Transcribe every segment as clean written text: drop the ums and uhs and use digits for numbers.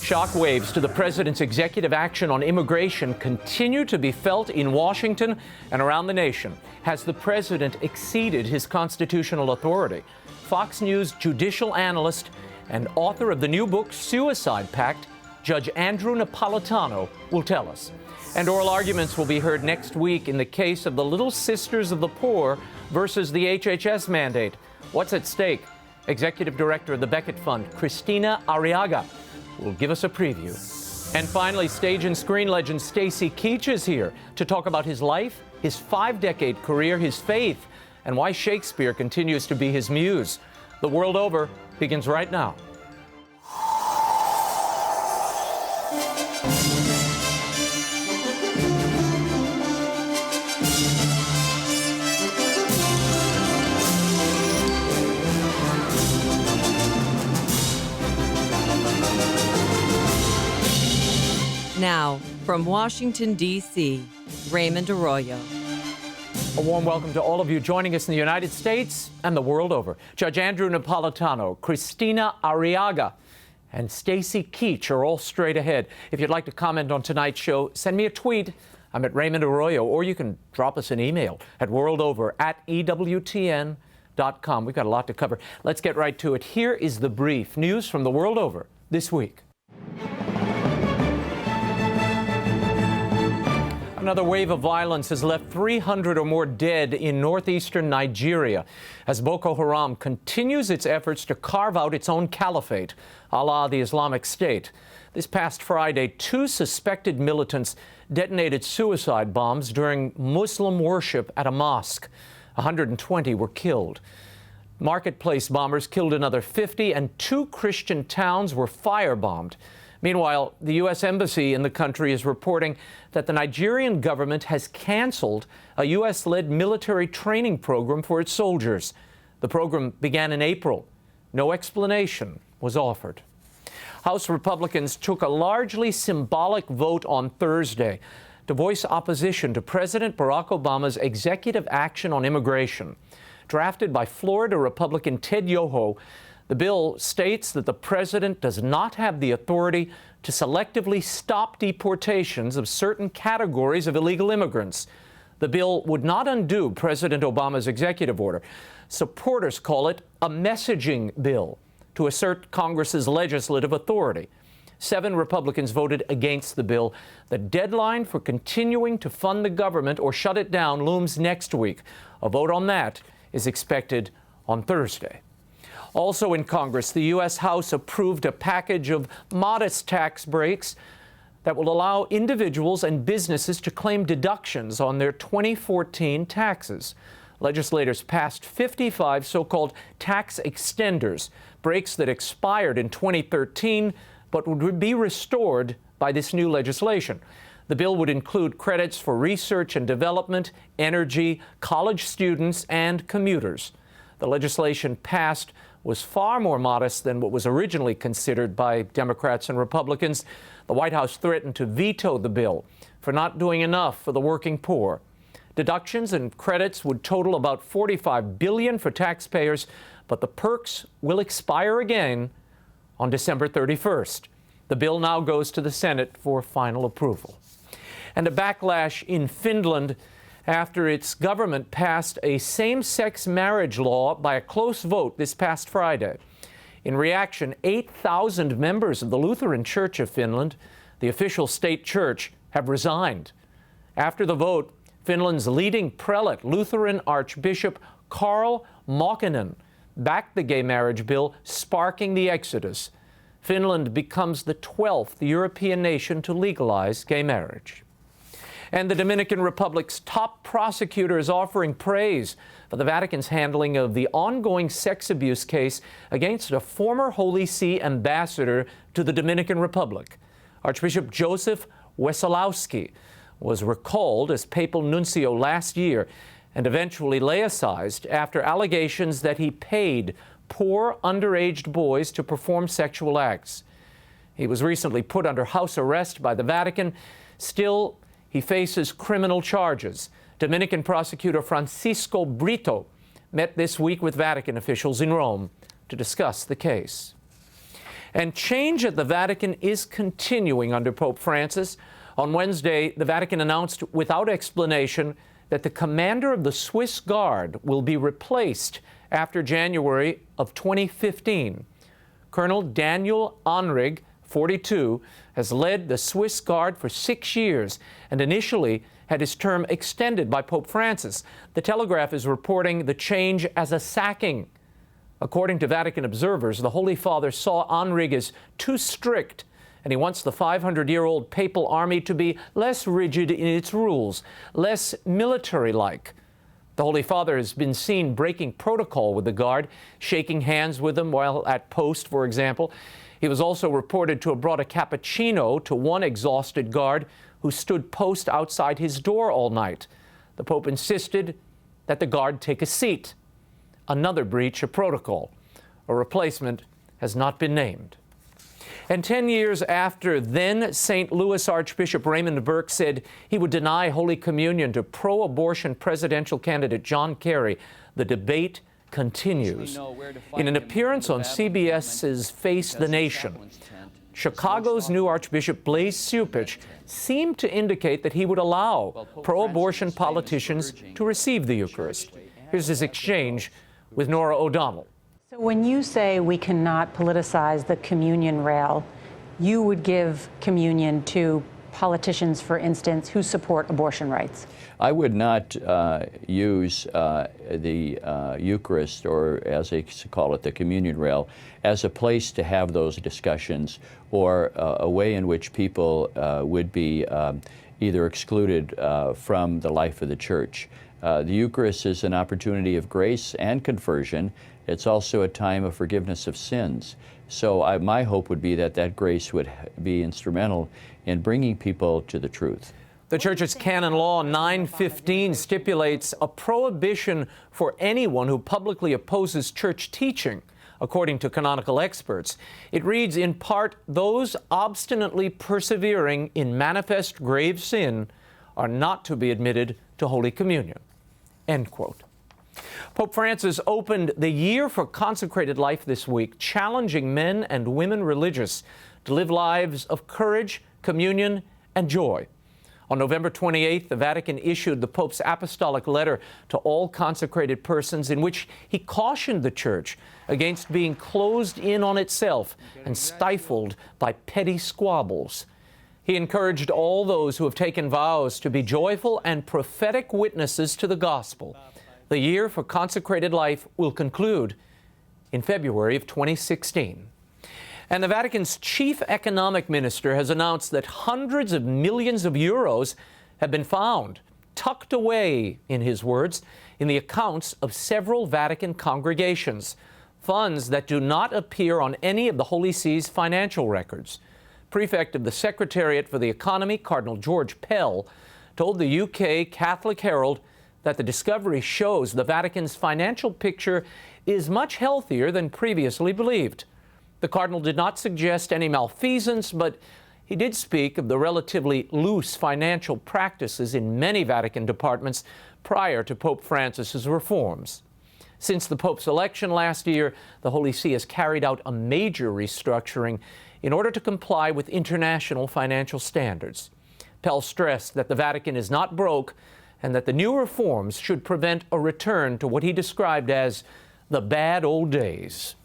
Shockwaves to the president's executive action on immigration continue to be felt in Washington and around the nation. Has the president exceeded his constitutional authority? Fox News judicial analyst and author of the new book, Suicide Pact, Judge ANDREW NAPOLITANO, will tell us. And oral arguments will be heard next week in the case of the Little Sisters of the Poor versus the HHS Mandate. What's at stake? Executive Director of the Becket Fund, KRISTINA Arriaga, will give us a preview. And finally, stage and screen legend Stacy Keach is here to talk about his life, his 5-decade career, his faith, and why Shakespeare continues to be his muse. The World Over begins right now. Now, from Washington, D.C., Raymond Arroyo. A warm welcome to all of you joining us in the United States and the world over. Judge ANDREW NAPOLITANO, KRISTINA Arriaga, and Stacy Keach are all straight ahead. If you'd like to comment on tonight's show, send me a tweet. I'm at Raymond Arroyo, or you can drop us an email at worldover@EWTN.com. We've got a lot to cover. Let's get right to it. Here is the brief news from the world over this week. Another wave of violence has left 300 or more dead in northeastern Nigeria as Boko Haram continues its efforts to carve out its own caliphate, a la the Islamic State. This past Friday, 2 suspected militants detonated suicide bombs during Muslim worship at a mosque. 120 were killed. Marketplace bombers killed another 50, and 2 Christian towns were firebombed. Meanwhile, the U.S. Embassy in the country is reporting that the Nigerian government has canceled a U.S.-led military training program for its soldiers. The program began in April. No explanation was offered. House Republicans took a largely symbolic vote on Thursday to voice opposition to President Barack Obama's executive action on immigration. Drafted by Florida Republican Ted Yoho, the bill states that the president does not have the authority to selectively stop deportations of certain categories of illegal immigrants. The bill would not undo President Obama's executive order. Supporters call it a messaging bill to assert Congress's legislative authority. 7 Republicans voted against the bill. The deadline for continuing to fund the government or shut it down looms next week. A vote on that is expected on Thursday. Also in Congress, the U.S. House approved a package of modest tax breaks that will allow individuals and businesses to claim deductions on their 2014 taxes. Legislators passed 55 so-called tax extenders, breaks that expired in 2013 but would be restored by this new legislation. The bill would include credits for research and development, energy, college students, and commuters. The legislation passed was far more modest than what was originally considered by Democrats and Republicans. The White House threatened to veto the bill for not doing enough for the working poor. Deductions and credits would total about $45 billion for taxpayers, but the perks will expire again on December 31st. The bill now goes to the Senate for final approval. And a backlash in Finland after its government passed a same-sex marriage law by a close vote this past Friday. In reaction, 8,000 members of the Lutheran Church of Finland, the official state church, have resigned. After the vote, Finland's leading prelate, Lutheran Archbishop Karl Mokinen, backed the gay marriage bill, sparking the exodus. Finland becomes the 12th European nation to legalize gay marriage. And the Dominican Republic's top prosecutor is offering praise for the Vatican's handling of the ongoing sex abuse case against a former Holy See ambassador to the Dominican Republic. Archbishop Joseph Wesolowski was recalled as papal nuncio last year and eventually laicized after allegations that he paid poor underage boys to perform sexual acts. He was recently put under house arrest by the Vatican. Still, he faces criminal charges. Dominican prosecutor Francisco Brito met this week with Vatican officials in Rome to discuss the case. And change at the Vatican is continuing under Pope Francis. On Wednesday, the Vatican announced without explanation that the commander of the Swiss Guard will be replaced after January of 2015. Colonel Daniel Henrig, 42, has led the Swiss Guard for 6 years and initially had his term extended by Pope Francis. The Telegraph is reporting the change as a sacking. According to Vatican observers, the Holy Father saw Henrig as too strict, and he wants the 500-year-old papal army to be less rigid in its rules, less military-like. The Holy Father has been seen breaking protocol with the Guard, shaking hands with them while at post, for example. He was also reported to have brought a cappuccino to one exhausted guard who stood post outside his door all night. The Pope insisted that the guard take a seat. Another breach of protocol. A replacement has not been named. And 10 years after then St. Louis Archbishop Raymond Burke said he would deny Holy Communion to pro-abortion presidential candidate John Kerry, the debate continues. In an appearance on CBS's Face the Nation, Chicago's new Archbishop Blaise Cupich seemed to indicate that he would allow pro-abortion politicians to receive the Eucharist. Here's his exchange with Nora O'Donnell. So when you say we cannot politicize the communion rail, you would give communion to politicians, for instance, who support abortion rights? I would not use the Eucharist, or as they call it, the communion rail, as a place to have those discussions, or a way in which people would be either excluded from the life of the Church. The Eucharist is an opportunity of grace and conversion. It's also a time of forgiveness of sins. So my hope would be that that grace would be instrumental in bringing people to the truth. The Church's canon law 915 stipulates a prohibition for anyone who publicly opposes church teaching, according to canonical experts. It reads in part, those obstinately persevering in manifest grave sin are not to be admitted to Holy Communion. End quote. Pope Francis opened the Year for Consecrated Life this week, challenging men and women religious to live lives of courage, communion, and joy. On November 28th, the Vatican issued the Pope's apostolic letter to all consecrated persons in which he cautioned the Church against being closed in on itself and stifled by petty squabbles. He encouraged all those who have taken vows to be joyful and prophetic witnesses to the gospel. The Year for Consecrated Life will conclude in February of 2016. And the Vatican's chief economic minister has announced that hundreds of millions of euros have been found, tucked away, in his words, in the accounts of several Vatican congregations, funds that do not appear on any of the Holy See's financial records. Prefect of the Secretariat for the Economy, Cardinal George Pell, told the UK Catholic Herald that the discovery shows the Vatican's financial picture is much healthier than previously believed. The Cardinal did not suggest any malfeasance, but he did speak of the relatively loose financial practices in many Vatican departments prior to Pope Francis's reforms. Since the Pope's election last year, the Holy See has carried out a major restructuring in order to comply with international financial standards. Pell stressed that the Vatican is not broke and that the new reforms should prevent a return to what he described as the bad old days.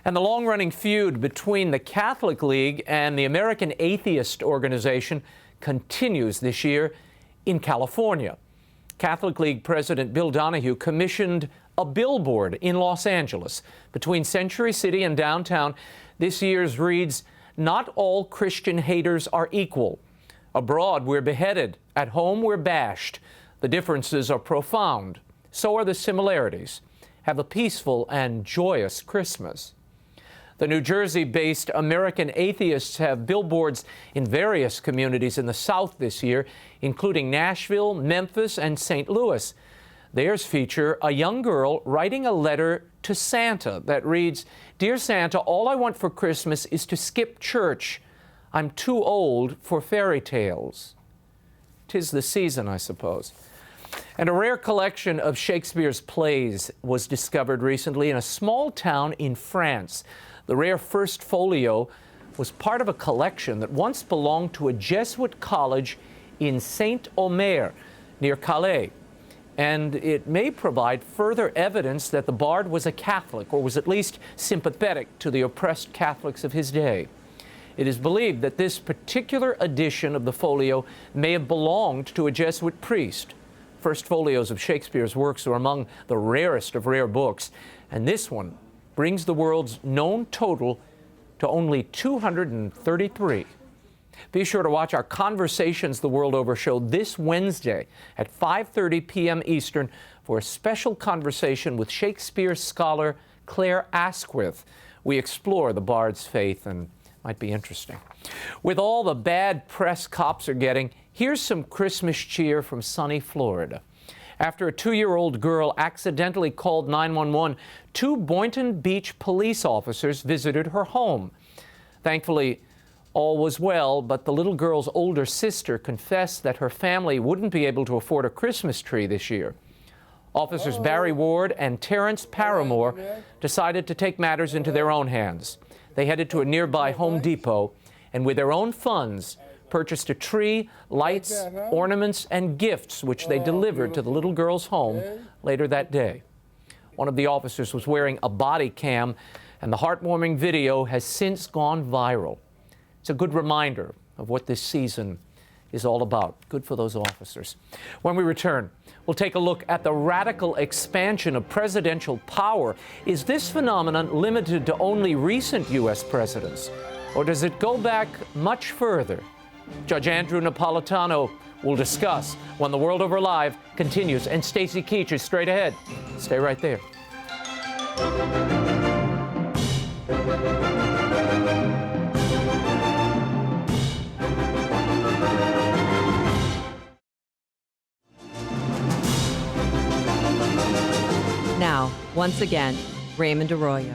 And the long-running feud between the Catholic League and the American Atheist Organization continues this year in California. Catholic League President Bill Donahue commissioned a billboard in Los Angeles between Century City and downtown. This year's reads, "Not all Christian haters are equal. Abroad, we're beheaded. At home, we're bashed. The differences are profound. So are the similarities. Have a peaceful and joyous Christmas." The New Jersey-based American Atheists have billboards in various communities in the South this year, including Nashville, Memphis, and St. Louis. Theirs feature a young girl writing a letter to Santa that reads, "Dear Santa, all I want for Christmas is to skip church. I'm too old for fairy tales." 'Tis the season, I suppose. And a rare collection of Shakespeare's plays was discovered recently in a small town in France. The rare first folio was part of a collection that once belonged to a Jesuit college in Saint-Omer, near Calais. And it may provide further evidence that the bard was a Catholic, or was at least sympathetic to the oppressed Catholics of his day. It is believed that this particular edition of the folio may have belonged to a Jesuit priest. First folios of Shakespeare's works are among the rarest of rare books, and this one brings the world's known total to only 233. Be sure to watch our Conversations the World Over show this Wednesday at 5:30 p.m. Eastern for a special conversation with Shakespeare scholar Claire Asquith. We explore the bard's faith, and might be interesting. With all the bad press cops are getting, here's some Christmas cheer from sunny Florida. After a 2-year-old girl accidentally called 911, 2 Boynton Beach police officers visited her home. Thankfully, all was well, but the little girl's older sister confessed that her family wouldn't be able to afford a Christmas tree this year. Officers Barry Ward and Terrence Paramore decided to take matters into their own hands. They headed to a nearby Home Depot and with their own funds purchased a tree, lights, ornaments, and gifts which they delivered to the little girl's home later that day. One of the officers was wearing a body cam, and the heartwarming video has since gone viral. It's a good reminder of what this season is all about. Good for those officers. When we return, we'll take a look at the radical expansion of presidential power. Is this phenomenon limited to only recent U.S. presidents, or does it go back much further? Judge Andrew Napolitano will discuss when The World Over Live continues, and Stacy Keach is straight ahead. Stay right there. Now, once again, Raymond Arroyo.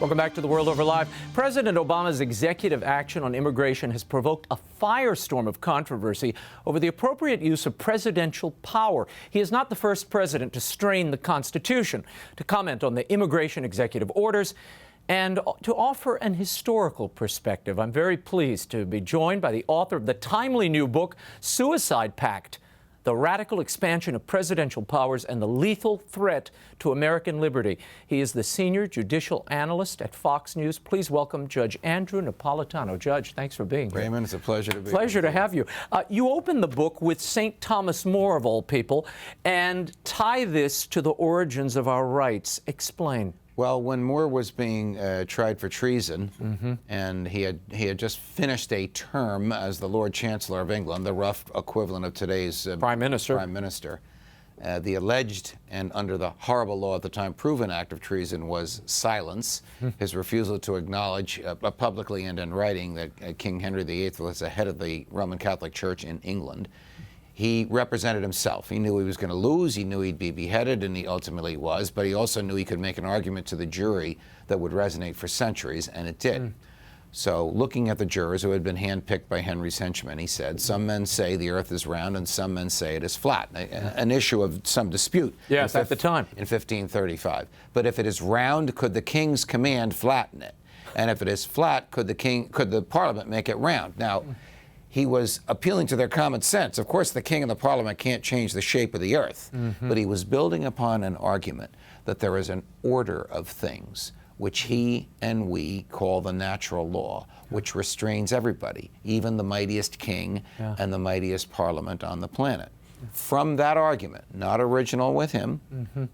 Welcome back to The World Over Live. President Obama's executive action on immigration has provoked a firestorm of controversy over the appropriate use of presidential power. He is not the first president to strain the Constitution, to comment on the immigration executive orders, and to offer an historical perspective. I'm very pleased to be joined by the author of the timely new book, Suicide Pact: The Radical Expansion of Presidential Powers and the Lethal Threat to American Liberty. He is the senior judicial analyst at Fox News. Please welcome Judge Andrew Napolitano. Judge, thanks for being here. Raymond, it's a pleasure to be here. Pleasure to have you. You open the book with St. Thomas More, of all people, and tie this to the origins of our rights. Explain. Well, when Moore was being tried for treason, and he had just finished a term as the Lord Chancellor of England, the rough equivalent of today's Prime Minister. The alleged, and under the horrible law at the time, proven act of treason was silence. His refusal to acknowledge publicly and in writing that King Henry VIII was the head of the Roman Catholic Church in England. He represented himself. He knew he was going to lose, he knew he'd be beheaded, and he ultimately was, but he also knew he could make an argument to the jury that would resonate for centuries, and it did. So looking at the jurors who had been handpicked by Henry's henchmen, he said, some men say the earth is round and some men say it is flat, an issue of some dispute. Yes, at the time. In 1535. But if it is round, could the king's command flatten it? And if it is flat, could the parliament make it round? Now, he was appealing to their common sense. Of course, the king and the parliament can't change the shape of the earth, but he was building upon an argument that there is an order of things which he and we call the natural law, which restrains everybody, even the mightiest king and the mightiest parliament on the planet. From that argument, not original with him,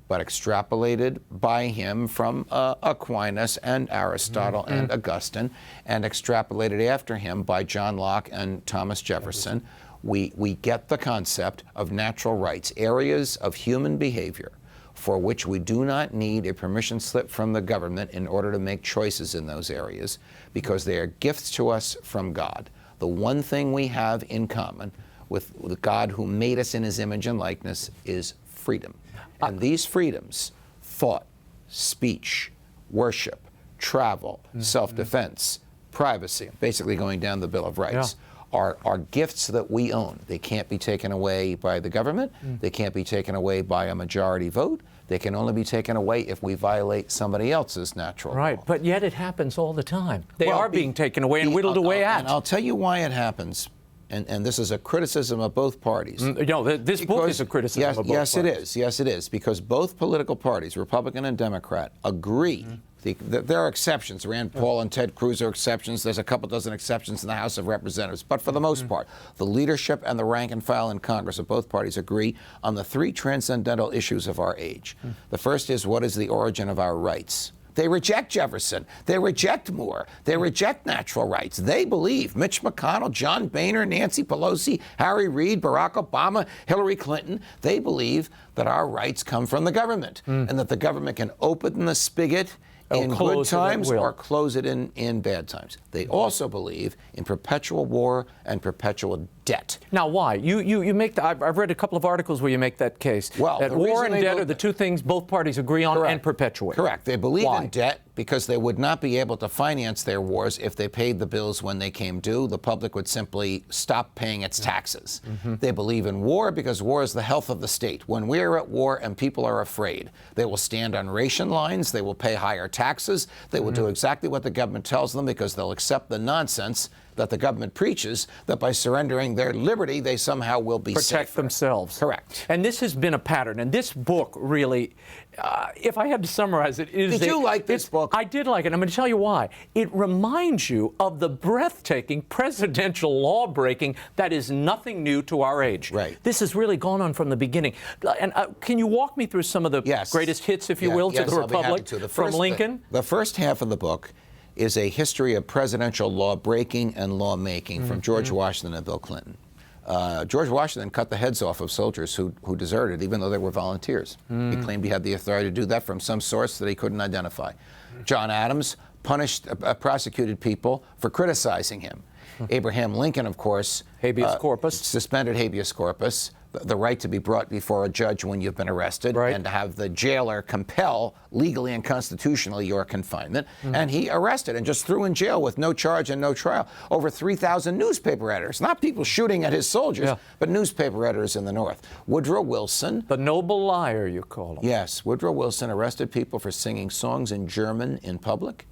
but extrapolated by him from Aquinas and Aristotle and Augustine, and extrapolated after him by John Locke and Thomas Jefferson, we get the concept of natural rights, areas of human behavior for which we do not need a permission slip from the government in order to make choices in those areas, because they are gifts to us from God. The one thing we have in common with God, who made us in his image and likeness, is freedom. And these freedoms, thought, speech, worship, travel, self-defense, privacy, basically going down the Bill of Rights, are gifts that we own. They can't be taken away by the government. They can't be taken away by a majority vote. They can only be taken away if we violate somebody else's natural law. Right, but yet it happens all the time. They are being taken away and whittled away at. And I'll tell you why it happens. And this is a criticism of both parties. No, this book is a criticism of both parties. Yes, it is. Yes, it is. Because both political parties, Republican and Democrat, agree. There are exceptions. Rand Paul and Ted Cruz are exceptions. There's a couple dozen exceptions in the House of Representatives. But for the most part, the leadership and the rank and file in Congress of both parties agree on the three transcendental issues of our age. The first is, what is the origin of our rights? They reject Jefferson. They reject Moore. They reject natural rights. They believe Mitch McConnell, John Boehner, Nancy Pelosi, Harry Reid, Barack Obama, Hillary Clinton, they believe that our rights come from the government and that the government can open the spigot in good times or close it in bad times. They also believe in perpetual war and perpetual debt. Now, why? You make the, I've read a couple of articles where you make that case. Well, that war and debt are the two things both parties agree on and perpetuate. Correct. They believe in debt because they would not be able to finance their wars if they paid the bills when they came due. The public would simply stop paying its taxes. They believe in war because war is the health of the state. When we are at war and people are afraid, they will stand on ration lines, they will pay higher taxes, they will do exactly what the government tells them because they'll accept the nonsense that the government preaches, that by surrendering their liberty, they somehow will be protect safer. themselves. Correct. And this has been a pattern. And this book really, if I had to summarize it, is Did you like this book? I did like it. I'm going to tell you why. It reminds you of the breathtaking presidential law breaking that is nothing new to our age. Right. This has really gone on from the beginning. And can you walk me through some of the greatest hits, if you will, to the Republic from Lincoln? The first half of the book is a history of presidential law breaking and law making from George Washington and Bill Clinton. George Washington cut the heads off of soldiers who deserted, even though they were volunteers. He claimed he had the authority to do that from some source that he couldn't identify. John Adams prosecuted people for criticizing him. Abraham Lincoln, of course, habeas corpus, suspended habeas corpus, the right to be brought before a judge when you've been arrested, and to have the jailer compel legally and constitutionally your confinement. And he arrested and just threw in jail with no charge and no trial over 3,000 newspaper editors, not people shooting at his soldiers, but newspaper editors in the North. Woodrow Wilson. The noble liar, you call him. Yes, Woodrow Wilson arrested people for singing songs in German in public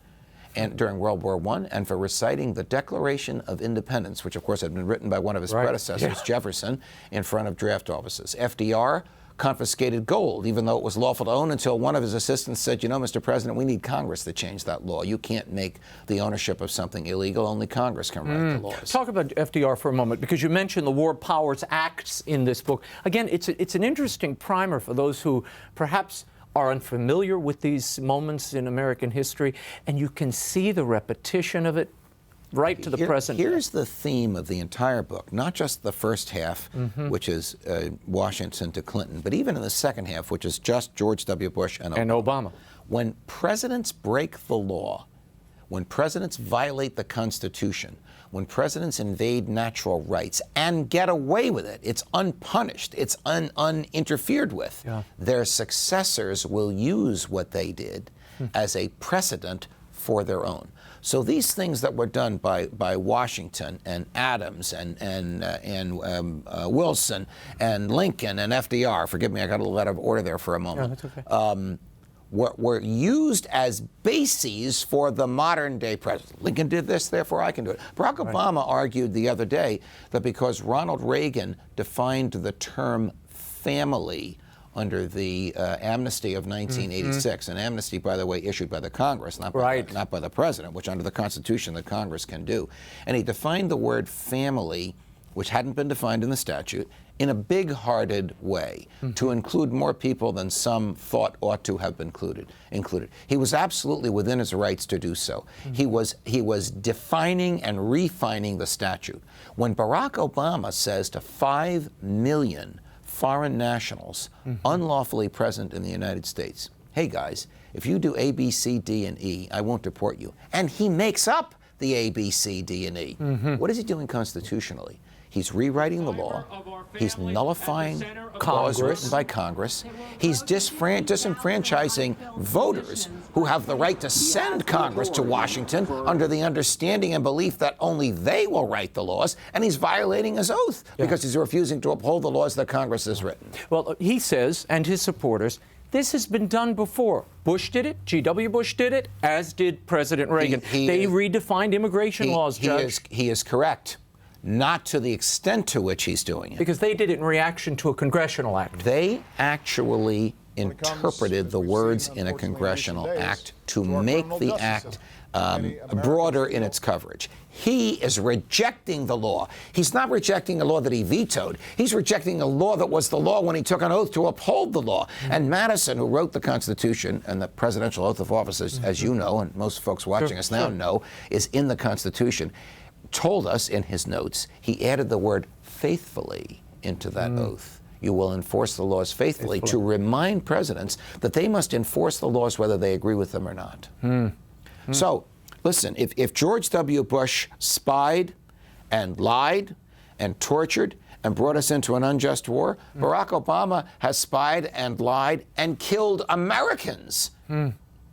and during World War I, and for reciting the Declaration of Independence, which of course had been written by one of his predecessors, Jefferson, in front of draft offices. FDR confiscated gold, even though it was lawful to own, until one of his assistants said, you know, Mr. President, we need Congress to change that law. You can't make the ownership of something illegal. Only Congress can write the laws. Talk about FDR for a moment, because you mentioned the War Powers Acts in this book. Again, it's an interesting primer for those who perhaps are unfamiliar with these moments in American history, and you can see the repetition of it right to the present. Here's the theme of the entire book, not just the first half, which is Washington to Clinton, but even in the second half, which is just George W. Bush and Obama. When presidents break the law, when presidents violate the Constitution, when presidents invade natural rights and get away with it, it's unpunished, it's uninterfered with. Their successors will use what they did as a precedent for their own. So these things that were done by Washington and Adams and Wilson and Lincoln and FDR, forgive me, I got a little out of order there for a moment. No, that's okay. Were used as bases for the modern day president. Lincoln did this, therefore I can do it. Barack Obama argued the other day that because Ronald Reagan defined the term family under the amnesty of 1986, an amnesty, by the way, issued by the Congress, not by the president, which under the Constitution the Congress can do. And he defined the word family, which hadn't been defined in the statute, in a big-hearted way, to include more people than some thought ought to have been included. He was absolutely within his rights to do so. He was defining and refining the statute. When Barack Obama says to 5 million foreign nationals unlawfully present in the United States, hey guys, if you do A, B, C, D, and E, I won't deport you. And he makes up the A, B, C, D, and E. What is he doing constitutionally? He's rewriting the law. He's nullifying laws written by Congress. He's disenfranchising voters who have the right to send Congress to Washington under the understanding and belief that only they will write the laws. And he's violating his oath because he's refusing to uphold the laws that Congress has written. Well, he says, and his supporters, this has been done before. Bush did it, G.W. Bush did it, as did President Reagan. They redefined immigration laws, Judge. He is correct. Not to the extent to which he's doing it. Because they did it in reaction to a congressional act. They actually interpreted the words in a congressional act to make the act broader in its coverage. He is rejecting the law. He's not rejecting a law that he vetoed. He's rejecting a law that was the law when he took an oath to uphold the law. And Madison, who wrote the Constitution and the presidential oath of office, as you know, and most folks watching us now know, is in the Constitution, told us in his notes, he added the word faithfully into that oath. You will enforce the laws faithfully, to remind presidents that they must enforce the laws whether they agree with them or not. So, listen, if George W. Bush spied and lied and tortured and brought us into an unjust war, Barack Obama has spied and lied and killed Americans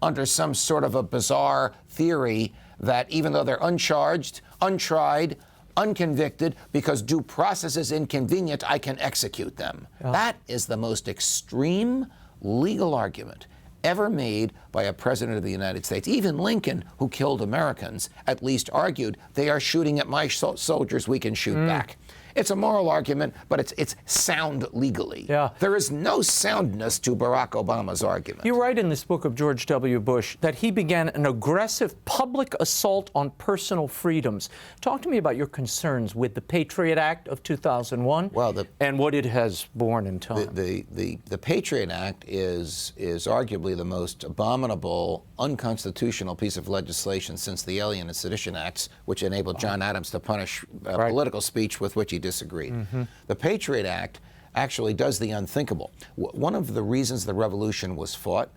under some sort of a bizarre theory that even though they're uncharged, untried, unconvicted, because due process is inconvenient, I can execute them. That is the most extreme legal argument ever made by a president of the United States. Even Lincoln, who killed Americans, at least argued, they are shooting at my soldiers, we can shoot back. It's a moral argument, but it's sound legally. There is no soundness to Barack Obama's argument. You write in this book of George W. Bush that he began an aggressive public assault on personal freedoms. Talk to me about your concerns with the Patriot Act of 2001 and what it has borne in time. The Patriot Act is arguably the most abominable, unconstitutional piece of legislation since the Alien and Sedition Acts, which enabled John Adams to punish political speech with which he disagreed. The Patriot Act actually does the unthinkable. One of the reasons the revolution was fought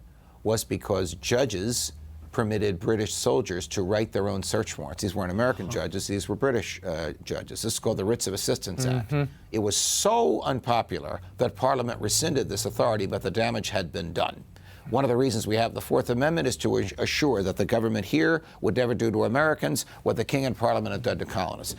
was because judges permitted British soldiers to write their own search warrants. These weren't American judges, these were British judges. This is called the Writs of Assistance Act. It was so unpopular that Parliament rescinded this authority, but the damage had been done. One of the reasons we have the Fourth Amendment is to assure that the government here would never do to Americans what the King and Parliament had done to colonists.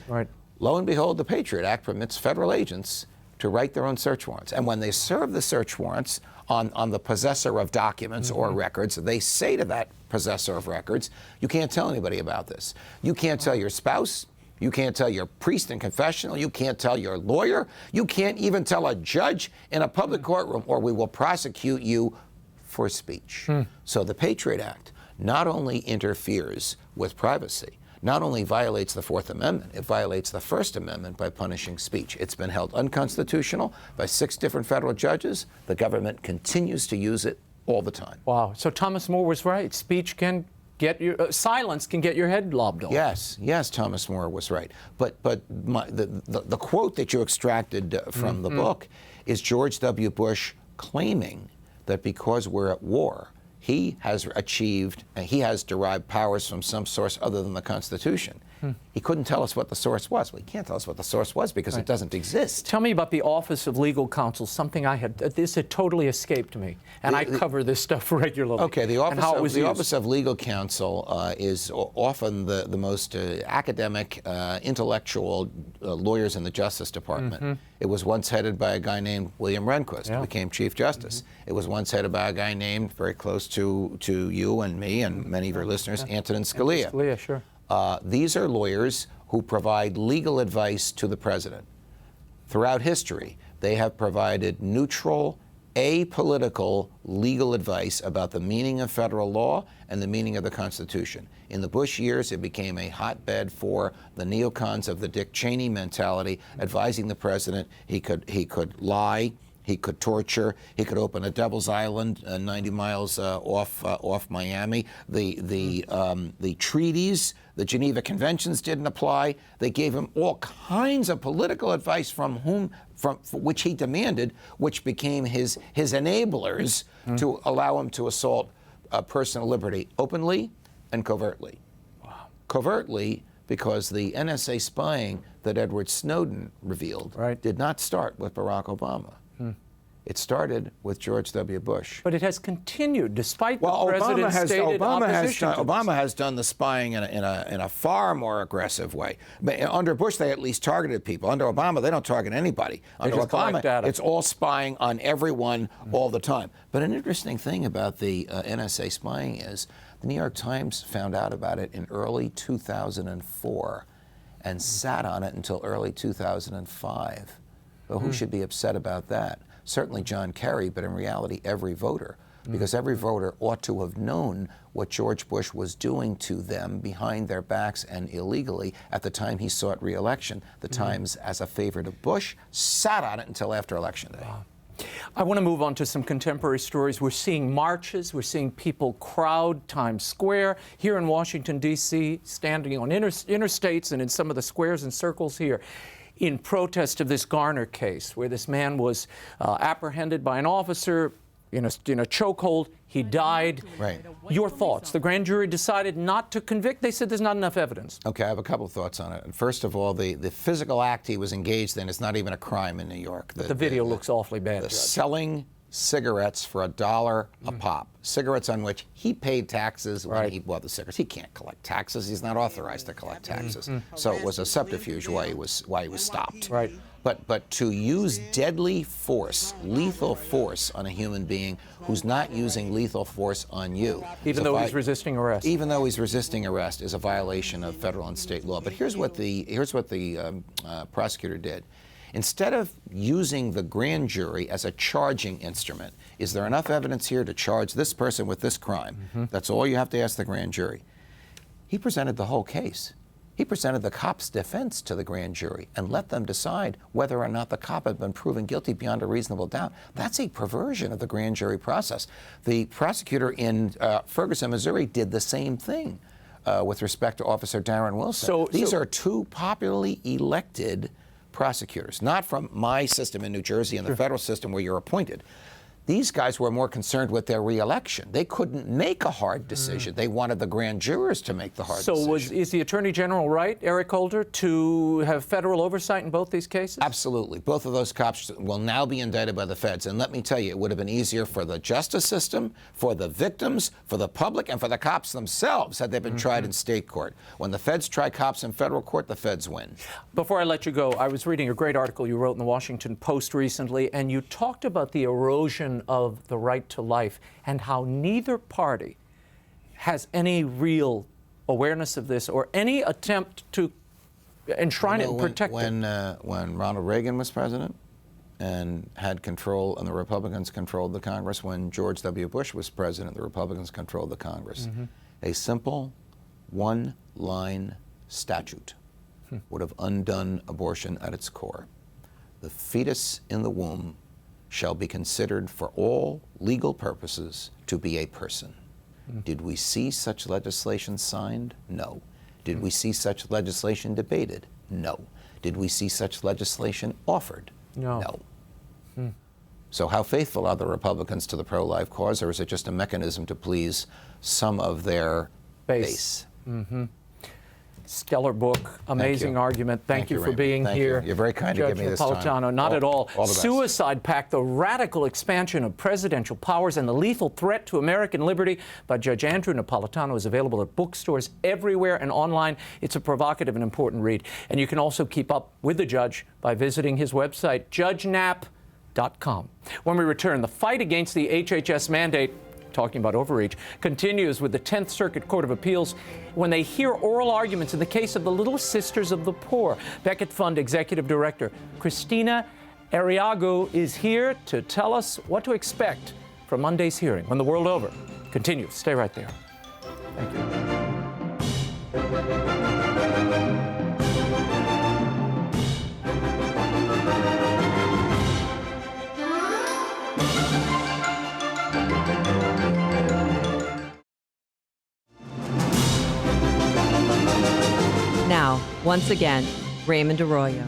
Lo and behold, the Patriot Act permits federal agents to write their own search warrants. And when they serve the search warrants on the possessor of documents or records, they say to that possessor of records, you can't tell anybody about this. You can't tell your spouse. You can't tell your priest in confessional. You can't tell your lawyer. You can't even tell a judge in a public courtroom, or we will prosecute you for speech. So the Patriot Act not only interferes with privacy, not only violates the Fourth Amendment, it violates the First Amendment by punishing speech. It's been held unconstitutional by 6 different federal judges. The government continues to use it all the time. Wow. So Thomas More was right. Speech can get your silence can get your head lobbed off. Yes, Thomas More was right. But the quote that you extracted from the book is George W. Bush claiming that because we're at war, he has derived powers from some source other than the Constitution. He couldn't tell us what the source was. Well, he can't tell us what the source was because it doesn't exist. Tell me about the Office of Legal Counsel, something this had totally escaped me, and I cover this stuff regularly. Okay, the Office of Legal Counsel is often the most academic, intellectual lawyers in the Justice Department. It was once headed by a guy named William Rehnquist, who became Chief Justice. It was once headed by a guy named, very close to you and me and many of your listeners, Antonin Scalia. Scalia, sure. These are lawyers who provide legal advice to the president. Throughout history, they have provided neutral, apolitical legal advice about the meaning of federal law and the meaning of the Constitution. In the Bush years, it became a hotbed for the neocons of the Dick Cheney mentality, advising the president he could lie, he could torture, he could open a Devil's Island 90 miles off Miami. The treaties, the Geneva Conventions didn't apply. They gave him all kinds of political advice from which he demanded, which became his enablers to allow him to assault personal liberty openly and covertly. Covertly, because the NSA spying that Edward Snowden revealed did not start with Barack Obama. It started with George W. Bush. But it has continued, despite the president's stated opposition. Obama has done the spying in a far more aggressive way. But under Bush, they at least targeted people. Under Obama, they don't target anybody. Under Obama, it's all spying on everyone all the time. But an interesting thing about the NSA spying is the New York Times found out about it in early 2004 and sat on it until early 2005. Well, who should be upset about that? Certainly John Kerry, but in reality, every voter. Because every voter ought to have known what George Bush was doing to them behind their backs and illegally at the time he sought re-election. The Times, as a favorite of Bush, sat on it until after Election Day. I want to move on to some contemporary stories. We're seeing marches. We're seeing people crowd Times Square here in Washington, D.C., standing on interstates and in some of the squares and circles here, in protest of this Garner case, where this man was apprehended by an officer in a chokehold. He died. Right. Your thoughts? The grand jury decided not to convict. They said there's not enough evidence. Okay, I have a couple of thoughts on it. First of all, the physical act he was engaged in is not even a crime in New York. The video looks awfully bad, Judge. Selling cigarettes for $1 a pop. Cigarettes on which he paid taxes when he bought the cigarettes. He can't collect taxes. He's not authorized to collect taxes. So it was a subterfuge why he was stopped. Right. But to use deadly force, lethal force on a human being who's not using lethal force on you, even though he's resisting arrest. Even though he's resisting arrest, is a violation of federal and state law. But here's what the prosecutor did. Instead of using the grand jury as a charging instrument, is there enough evidence here to charge this person with this crime? That's all you have to ask the grand jury. He presented the whole case. He presented the cop's defense to the grand jury and let them decide whether or not the cop had been proven guilty beyond a reasonable doubt. That's a perversion of the grand jury process. The prosecutor in Ferguson, Missouri, did the same thing with respect to Officer Darren Wilson. These are two popularly elected prosecutors, not from my system in New Jersey and the federal system where you're appointed. These guys were more concerned with their re-election. They couldn't make a hard decision. They wanted the grand jurors to make the hard decision. So is the Attorney General right, Eric Holder, to have federal oversight in both these cases? Absolutely. Both of those cops will now be indicted by the feds. And let me tell you, it would have been easier for the justice system, for the victims, for the public, and for the cops themselves had they been tried in state court. When the feds try cops in federal court, the feds win. Before I let you go, I was reading a great article you wrote in the Washington Post recently, and you talked about the erosion of the right to life and how neither party has any real awareness of this or any attempt to enshrine it and protect it. When Ronald Reagan was president and had control, and the Republicans controlled the Congress, when George W. Bush was president, the Republicans controlled the Congress. A simple one-line statute would have undone abortion at its core. The fetus in the womb shall be considered for all legal purposes to be a person. Did we see such legislation signed? No. Did we see such legislation debated? No. Did we see such legislation offered? No. So how faithful are the Republicans to the pro-life cause, or is it just a mechanism to please some of their base? Stellar book, amazing argument. Thank you for being here. You're very kind to give me this time. Judge Napolitano, not at all. All the best. Suicide Pact, the radical expansion of presidential powers and the lethal threat to American liberty by Judge Andrew Napolitano is available at bookstores everywhere and online. It's a provocative and important read. And you can also keep up with the judge by visiting his website, judgenap.com. When we return, the fight against the HHS mandate, talking about overreach, continues with the 10th Circuit Court of Appeals when they hear oral arguments in the case of the Little Sisters of the Poor. Becket Fund Executive Director KRISTINA Arriaga is here to tell us what to expect from Monday's hearing when the world over continues. Stay right there. Thank you. Now, once again, Raymond Arroyo.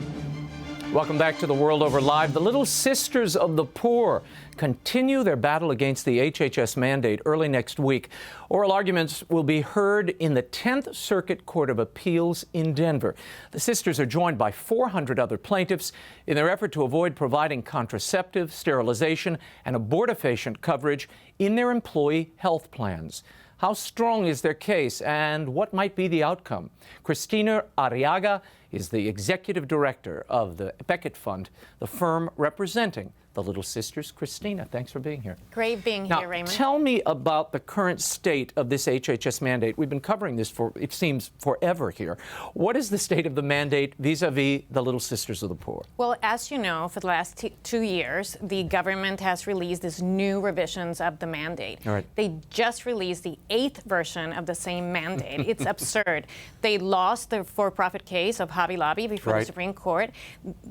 Welcome back to The World Over Live. The Little Sisters of the Poor continue their battle against the HHS mandate early next week. Oral arguments will be heard in the 10th Circuit Court of Appeals in Denver. The sisters are joined by 400 other plaintiffs in their effort to avoid providing contraceptive, sterilization, and abortifacient coverage in their employee health plans. How strong is their case, and what might be the outcome? KRISTINA Arriaga is the executive director of the Becket Fund, the firm representing the Little Sisters. KRISTINA, thanks for being here. Great being here, Raymond. Tell me about the current state of this HHS mandate. We've been covering this for, it seems, forever here. What is the state of the mandate vis-a-vis the Little Sisters of the Poor? Well, as you know, for the last 2 years, the government has released these new revisions of the mandate. All right. They just released the 8th version of the same mandate. It's absurd. They lost the for-profit case of Hobby Lobby before the Supreme Court.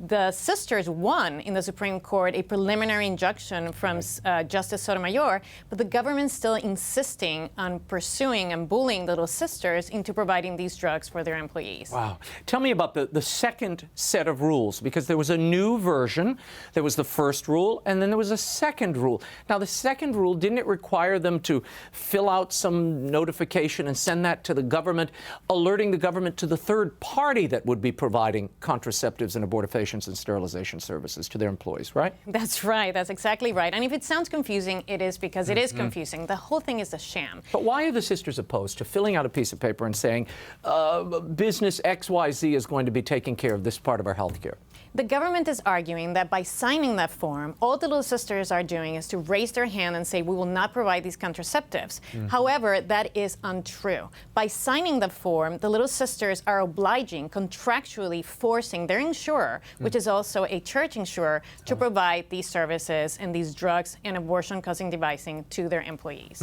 The sisters won in the Supreme Court a preliminary injunction from Justice Sotomayor, but the government's still insisting on pursuing and bullying the Little Sisters into providing these drugs for their employees. Wow. Tell me about the second set of rules, because there was a new version. There was the first rule, and then there was a second rule. Now, the second rule, didn't it require them to fill out some notification and send that to the government, alerting the government to the third party that would be providing contraceptives and abortifacients and sterilization services to their employees, right? That's right. That's exactly right. And if it sounds confusing, it is because it is confusing. The whole thing is a sham. But why are the sisters opposed to filling out a piece of paper and saying business XYZ is going to be taking care of this part of our health care? The government is arguing that by signing that form, all the Little Sisters are doing is to raise their hand and say, we will not provide these contraceptives. However, that is untrue. By signing the form, the Little Sisters are obliging, contractually forcing their insurer, which is also a church insurer, to provide these services and these drugs and abortion-causing devices to their employees.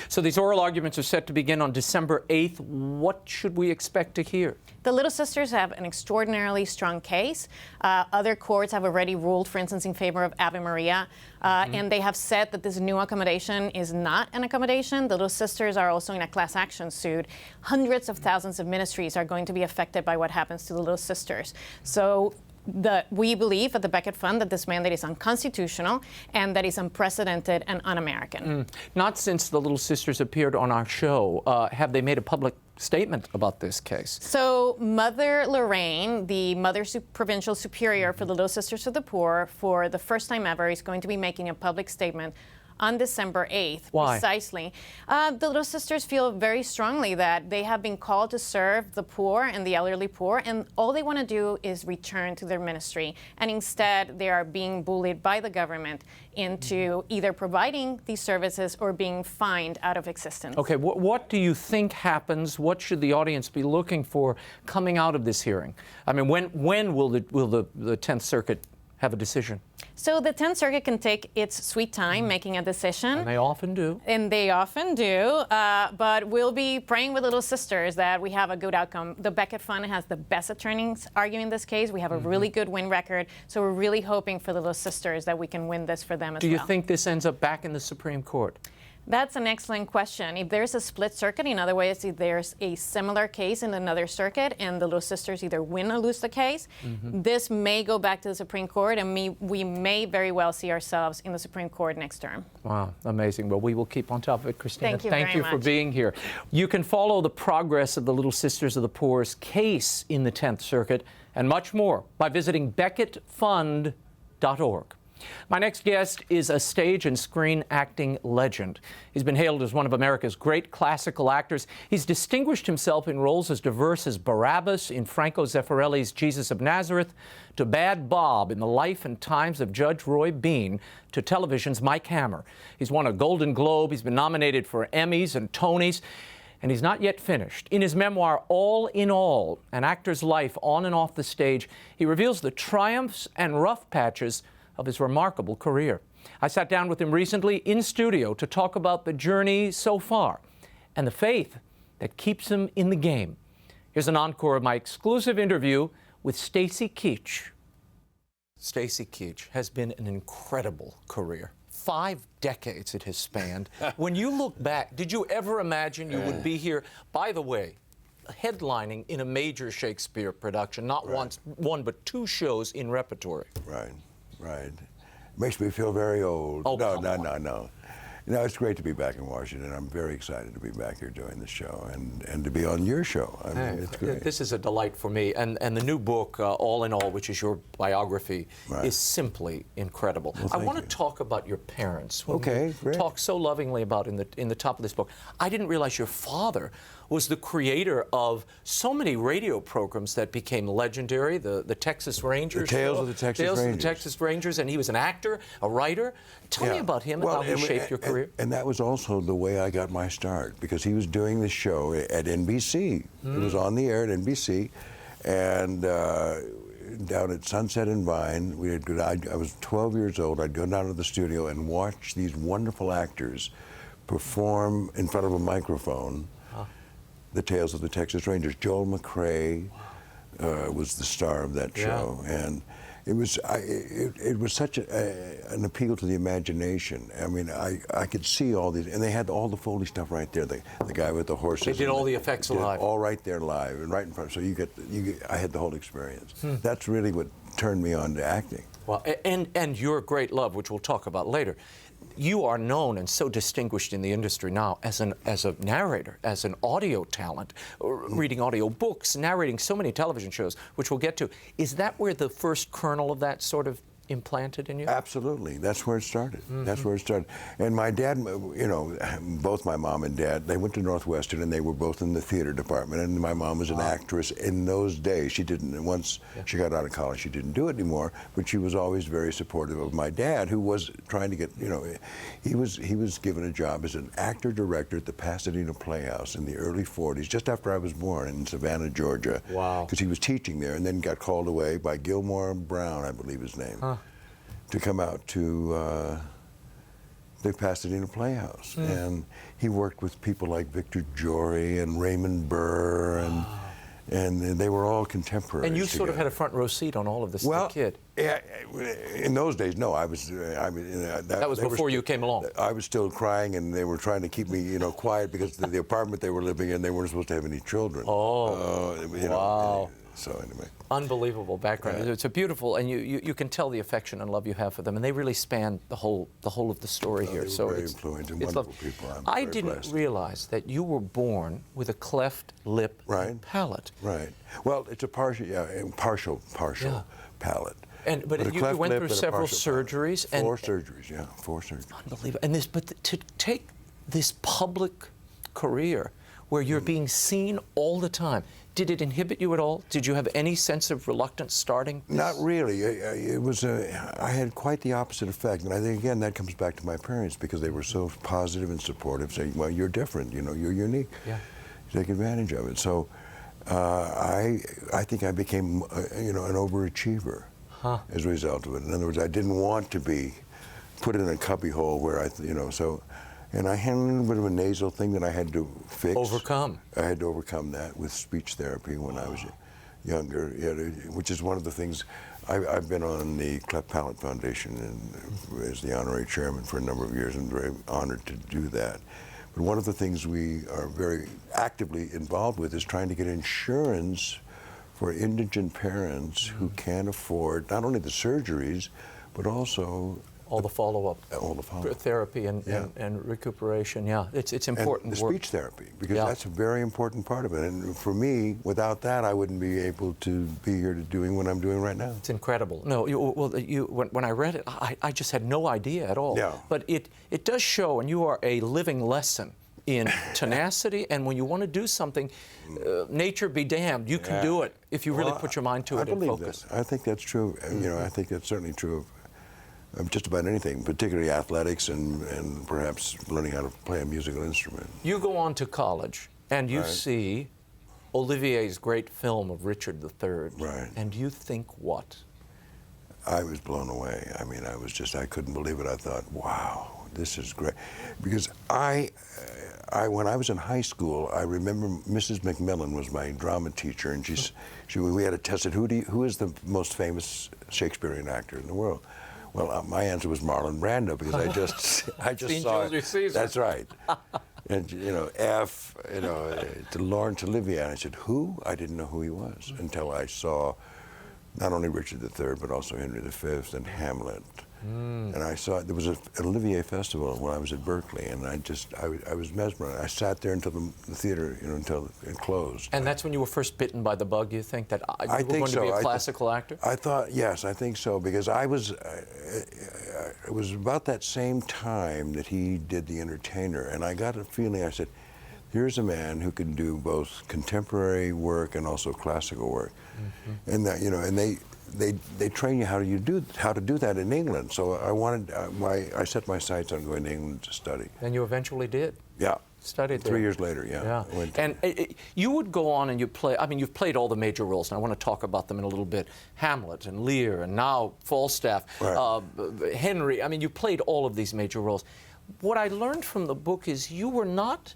So these oral arguments are set to begin on December 8th. What should we expect to hear? The Little Sisters have an extraordinarily strong case. Other courts have already ruled, for instance, in favor of Ave Maria, and they have said that this new accommodation is not an accommodation. The Little Sisters are also in a class action suit. Hundreds of thousands of ministries are going to be affected by what happens to the Little Sisters. So we believe at the Becket Fund that this mandate is unconstitutional and that is unprecedented and un-American. Not since the Little Sisters appeared on our show have they made a public statement about this case. So Mother Lorraine, the Provincial Superior for the Little Sisters of the Poor, for the first time ever, is going to be making a public statement on December 8th. Why? Precisely. The Little Sisters feel very strongly that they have been called to serve the poor and the elderly poor, and all they want to do is return to their ministry. And instead, they are being bullied by the government into either providing these services or being fined out of existence. Okay, what do you think happens? What should the audience be looking for coming out of this hearing? I mean, when will the 10th Circuit have a decision? So the 10th Circuit can take its sweet time making a decision. And they often do. And they often do. But we'll be praying with Little Sisters that we have a good outcome. The Becket Fund has the best attorneys arguing this case. We have a really good win record. So we're really hoping for the Little Sisters that we can win this for them as well. Do you think this ends up back in the Supreme Court? That's an excellent question. If there's a split circuit, in other words, if there's a similar case in another circuit and the Little Sisters either win or lose the case, this may go back to the Supreme Court, and we may very well see ourselves in the Supreme Court next term. Wow, amazing. Well, we will keep on top of it, KRISTINA. Thank you Thank you very for much. being here. You can follow the progress of the Little Sisters of the Poor's case in the 10th Circuit and much more by visiting becketfund.org. My next guest is a stage and screen acting legend. He's been hailed as one of America's great classical actors. He's distinguished himself in roles as diverse as Barabbas in Franco Zeffirelli's Jesus of Nazareth, to Bad Bob in the life and times of Judge Roy Bean, to television's Mike Hammer. He's won a Golden Globe. He's been nominated for Emmys and Tonys. And he's not yet finished. In his memoir, All in All, An Actor's Life on and Off the Stage, he reveals the triumphs and rough patches of his remarkable career. I sat down with him recently in studio to talk about the journey so far and the faith that keeps him in the game. Here's an encore of my exclusive interview with Stacy Keach. Stacy Keach has been an incredible career. 5 decades it has spanned. When you look back, did you ever imagine you would be here? By the way, headlining in a major Shakespeare production, not one but 2 shows in repertory. Right, right. Makes me feel very old. Oh, No. No, it's great to be back in Washington. I'm very excited to be back here doing the show and to be on your show. I mean, it's great. This is a delight for me. And the new book, All in All, which is your biography, is simply incredible. Well, I want to talk about your parents. Whom Okay, you great. talk so lovingly about in the top of this book. I didn't realize your father was the creator of so many radio programs that became legendary. The Texas Rangers. The Tales of the Texas Tales Rangers. of the Texas Rangers. And he was an actor, a writer. Tell me about him and how he shaped your career. And that was also the way I got my start, because he was doing the show at NBC. It was on the air at NBC, and down at Sunset and Vine, I was 12 years old. I'd go down to the studio and watch these wonderful actors perform in front of a microphone the Tales of the Texas Rangers. Joel McRae was the star of that show, and it was such an appeal to the imagination. I mean, I could see all these, and they had all the Foley stuff right there. The guy with the horses. They did all the effects live. All right there live and right in front. So I had the whole experience. That's really what turned me on to acting. Well, and your great love, which we'll talk about later. You are known and so distinguished in the industry now as a narrator, as an audio talent, reading audio books, narrating so many television shows, which we'll get to. Is that where the first kernel of that sort of implanted in you? Absolutely. That's where it started. That's where it started. And my dad, you know, both my mom and dad, they went to Northwestern and they were both in the theater department. And my mom was an actress in those days. She didn't, once she got out of college, she didn't do it anymore, but she was always very supportive of my dad, who was trying to get, you know, he was given a job as an actor-director at the Pasadena Playhouse in the early 40s, just after I was born in Savannah, Georgia. Wow. Because he was teaching there and then got called away by Gilmore Brown, I believe his name. To come out to the Pasadena Playhouse. And he worked with people like Victor Jory and Raymond Burr, and they were all contemporaries. And you sort of had a front row seat on all of this as a kid. Yeah, in those days, no, I was. That was before you came along. I was still crying, and they were trying to keep me, you know, quiet because the apartment they were living in, they weren't supposed to have any children. Oh, you know, wow. So anyway. Unbelievable background. It's a beautiful, and you can tell the affection and love you have for them, and they really span the whole of the story here. They were so very it's influential, it's wonderful people. I very didn't blessed. realize that you were born with a cleft lip and palate. Right. Well, it's a partial palate. But you went through several surgeries. Four surgeries. Unbelievable. And to take this public career where you're being seen all the time, did it inhibit you at all? Did you have any sense of reluctance starting? Not really. It was I had quite the opposite effect, and I think again that comes back to my parents because they were so positive and supportive, saying, "Well, you're different. You know, you're unique. Yeah. Take advantage of it." So, I think I became you know, an overachiever as a result of it. In other words, I didn't want to be put in a cubbyhole where and I had a little bit of a nasal thing that I had to fix. Overcome. I had to overcome that with speech therapy when I was younger, which is one of the things. I've been on the Cleft Palate Foundation as the honorary chairman for a number of years, and very honored to do that. But one of the things we are very actively involved with is trying to get insurance for indigent parents who can't afford not only the surgeries, but also all the follow-up, therapy and recuperation. Yeah, it's important. And the work. Speech therapy, because that's a very important part of it. And for me, without that, I wouldn't be able to be here doing what I'm doing right now. It's incredible. No, when I read it, I just had no idea at all. Yeah. But it does show, and you are a living lesson in tenacity, and when you want to do something, nature be damned, you can do it if you really put your mind to it and focus. I think that's true. You know, I think that's certainly true of just about anything, particularly athletics and perhaps learning how to play a musical instrument. You go on to college and you see Olivier's great film of Richard III. Right. And you think what? I was blown away. I mean, I couldn't believe it. I thought, wow, this is great. Because when I was in high school, I remember Mrs. McMillan was my drama teacher, and we had a test at who is the most famous Shakespearean actor in the world? Well, my answer was Marlon Brando, because I just saw Julius Caesar. That's right. And, you know, F, you know, to Laurence Olivier. And I said, who? I didn't know who he was until I saw not only Richard III, but also Henry V and Hamlet. And I saw, there was an Olivier Festival when I was at Berkeley, and I was mesmerized. I sat there until the theater, you know, until it closed. And that's when you were first bitten by the bug, you think, that you were going to be a classical actor? I thought, yes, I think so, because it was about that same time that he did The Entertainer, and I got a feeling, I said, here's a man who can do both contemporary work and also classical work. And that, you know, and they train you how to do that in England. So I set my sights on going to England to study. And you eventually did. Yeah. Studied there. 3 years later, yeah. And you would go on and you play, I mean, you've played all the major roles, and I want to talk about them in a little bit. Hamlet and Lear and now Falstaff, right. Henry. I mean, you played all of these major roles. What I learned from the book is you were not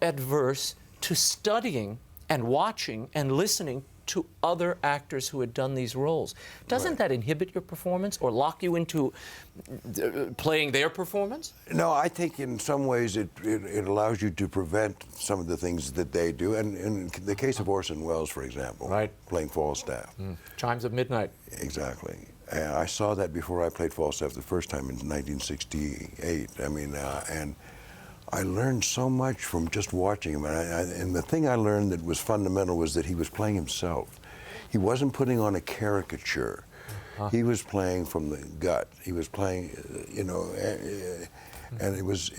adverse to studying and watching and listening to other actors who had done these roles. Doesn't that inhibit your performance or lock you into playing their performance? No, I think in some ways it allows you to prevent some of the things that they do. And in the case of Orson Welles, for example, playing Falstaff. Chimes of Midnight. Exactly. I saw that before I played Falstaff the first time in 1968. I mean, and I learned so much from just watching him, and the thing I learned that was fundamental was that he was playing himself. He wasn't putting on a caricature. He was playing from the gut. He was playing, you know, and it was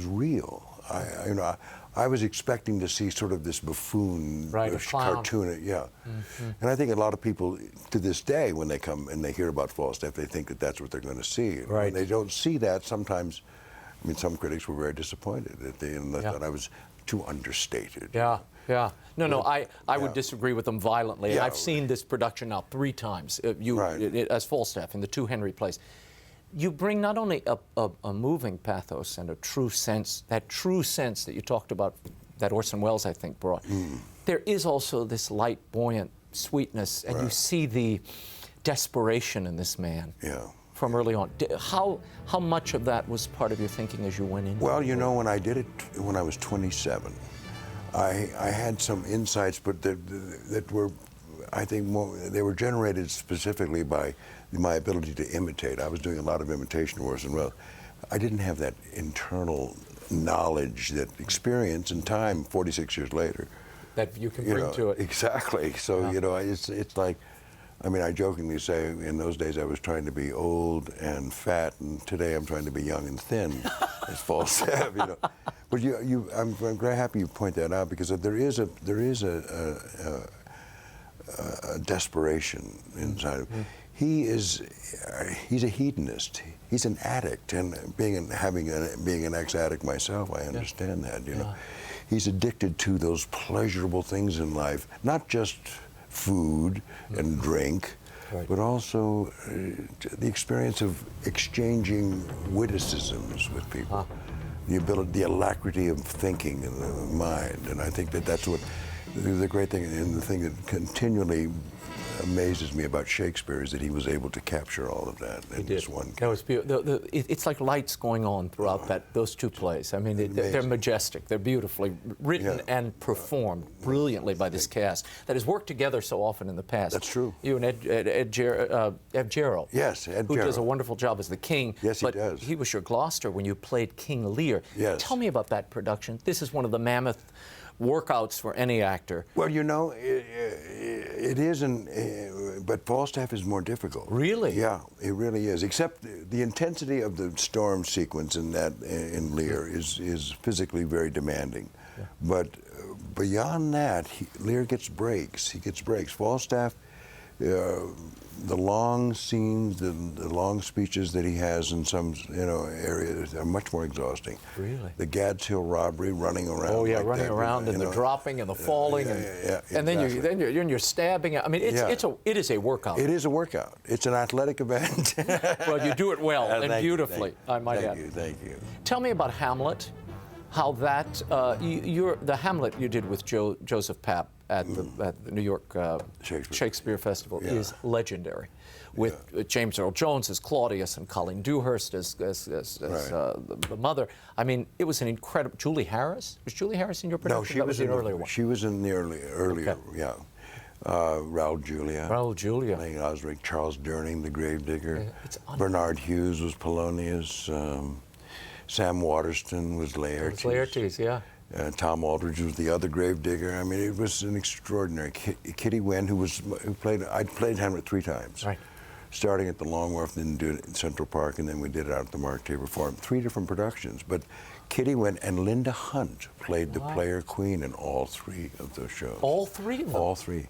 real. I was expecting to see sort of this buffoon, cartoon, yeah. And I think a lot of people to this day, when they come and they hear about Falstaff, they think that that's what they're going to see. Right. When they don't see that, sometimes. I mean, some critics were very disappointed at the end. They thought I was too understated. Yeah. No, I would disagree with them violently. And I've seen this production now 3 times, as Falstaff in the 2 Henry plays. You bring not only a moving pathos and a true sense, that true sense that you talked about, that Orson Welles, I think, brought. There is also this light, buoyant sweetness, and you see the desperation in this man. Yeah. From early on. How much of that was part of your thinking as you went in? Well, you know, when I did it when I was 27, I had some insights, but that were, I think, they were generated specifically by my ability to imitate. I was doing a lot of imitation of Orson Welles. I didn't have that internal knowledge, that experience and time 46 years later. That you can bring to it. Exactly. So, you know, it's like, I mean, I jokingly say in those days I was trying to be old and fat, and today I'm trying to be young and thin, as Falstaff, you know. But I'm very happy you point that out, because there is a desperation inside of him. He's a hedonist. He's an addict, and being an ex-addict myself, I understand that. You know, he's addicted to those pleasurable things in life, not just food and drink, but also the experience of exchanging witticisms with people, the alacrity of thinking in the mind. And I think that's what the great thing, and the thing that continually amazes me about Shakespeare is that he was able to capture all of that in this one. That was beautiful. It's like lights going on throughout those 2 plays. I mean, they're majestic. They're beautifully written and performed brilliantly by this cast that has worked together so often in the past. That's true. You and Ed Jarrow. Yes, Ed who Jarrow. does a wonderful job as the king. Yes, he does. He was your Gloucester when you played King Lear. Yes. Tell me about that production. This is one of the mammoth workouts for any actor. Well, you know, it isn't, but Falstaff is more difficult. Really? Yeah, it really is. Except the intensity of the storm sequence in Lear is physically very demanding. Yeah. But beyond that, Lear gets breaks. He gets breaks. Falstaff, the long scenes, the long speeches that he has in some areas are much more exhausting. Really? The Gad's Hill robbery, running around. Oh yeah, like running that, around and the dropping and the falling and then you're stabbing. I mean, it is a workout. It is a workout. It's an athletic event. Well, you do it well and beautifully, I might add. Thank you. Tell me about Hamlet. How that the Hamlet you did with Joseph Papp at the New York Shakespeare Festival is legendary, with James Earl Jones as Claudius and Colleen Dewhurst as the mother. I mean, it was an incredible. Julie Harris, was Julie Harris in your production? No, she was in the earlier one. She was in the earlier, yeah. Raul Julia. Raul Julia. Playing Osric. Charles Durning, the gravedigger. Bernard Hughes was Polonius. Sam Waterston was Laertes. Laertes, yeah. Tom Aldridge was the other gravedigger. I mean, it was an extraordinary. Kitty Wen, I played Hamlet 3 times. Right. Starting at the Long Wharf, then do it in Central Park, and then we did it out at the Mark Taper Forum. 3 different productions. But Kitty Wen and Linda Hunt played the player queen in all 3 of those shows. All 3 of them? All 3.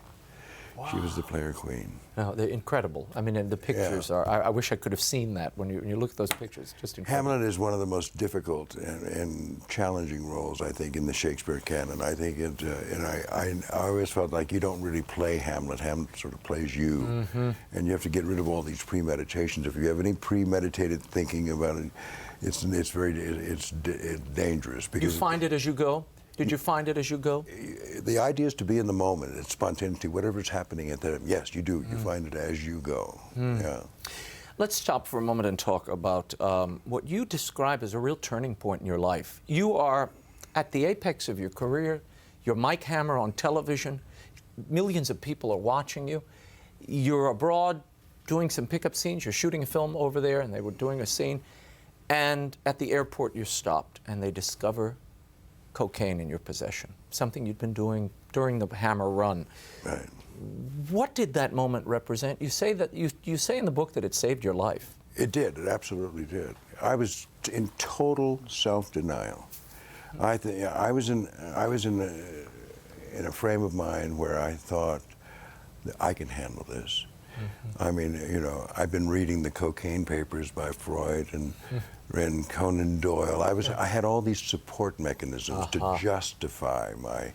Wow. She was the player queen. No, they're incredible. I mean, and the pictures are, I wish I could have seen that when you look at those pictures, just incredible. Hamlet is one of the most difficult and challenging roles, I think, in the Shakespeare canon. I think I always felt like you don't really play Hamlet. Hamlet sort of plays you. And you have to get rid of all these premeditations. If you have any premeditated thinking about it, it's dangerous. Because you find it as you go? Did you find it as you go? The idea is to be in the moment. It's spontaneity. Whatever's happening at that, yes, you do. You find it as you go. Yeah. Let's stop for a moment and talk about what you describe as a real turning point in your life. You are at the apex of your career. You're Mike Hammer on television. Millions of people are watching you. You're abroad doing some pickup scenes. You're shooting a film over there, and they were doing a scene. And at the airport, you're stopped, and they discover cocaine in your possession, something you'd been doing during the Hammer run. Right. What did that moment represent? You say that you say in the book that it saved your life. It did. It absolutely did. I was in total self-denial. I was in a frame of mind where I thought that I can handle this. I mean, you know, I've been reading the cocaine papers by Freud and Conan Doyle. I had all these support mechanisms to justify my